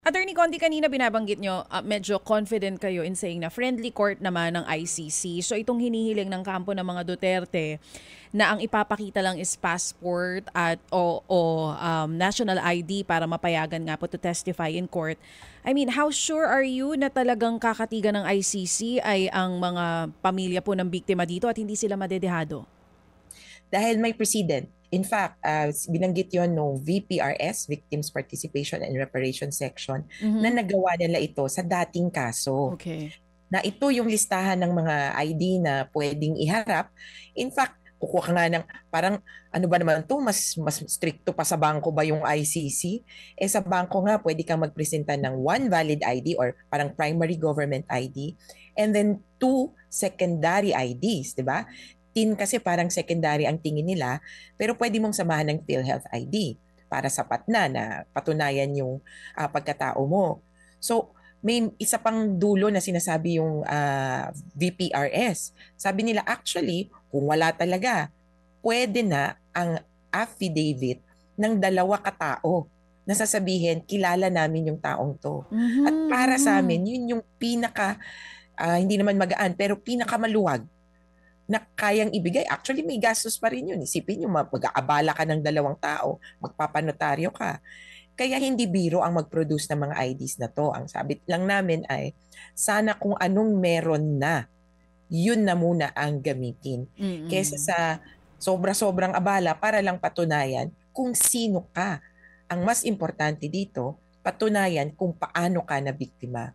Attorney Conti, kanina binabanggit nyo, medyo confident kayo in saying na friendly court naman ng ICC. So itong hinihiling ng kampo ng mga Duterte na ang ipapakita lang is passport at o national ID para mapayagan nga po to testify in court. I mean, how sure are you na talagang kakatigan ng ICC ay ang mga pamilya po ng biktima dito at hindi sila madedehado? Dahil may precedent. In fact, binanggit yon no VPRS, Victims Participation and Reparation Section, na Mhm. nagawa nila ito sa dating kaso. Okay. Na ito yung listahan ng mga ID na pwedeng iharap. In fact, kukuha ka nga ng parang ano ba naman to mas stricto pa sa bangko ba yung ICC? Sa bangko nga pwede kang magpresenta ng one valid ID or parang primary government ID and then two secondary IDs, 'di ba? Kasi parang secondary ang tingin nila, pero pwede mong samahan ng PhilHealth ID para sapat na patunayan yung pagkatao mo. So, may isa pang dulo na sinasabi yung VPRS. Sabi nila actually, kung wala talaga, pwede na ang affidavit ng dalawa katao na sasabihin, kilala namin yung taong to. At Mhm, para sa mhm. amin, yun yung hindi naman magaan, pero pinakamaluwag na kayang ibigay. Actually, may gastos pa rin yun. Isipin nyo, mag-aabala ka ng dalawang tao, magpapanotaryo ka. Kaya hindi biro ang mag-produce ng mga IDs na to. Ang sabit lang namin ay sana kung anong meron na, yun na muna ang gamitin. Kesa Mm. sa sobra-sobrang abala para lang patunayan kung sino ka. Ang mas importante dito, patunayan kung paano ka na biktima.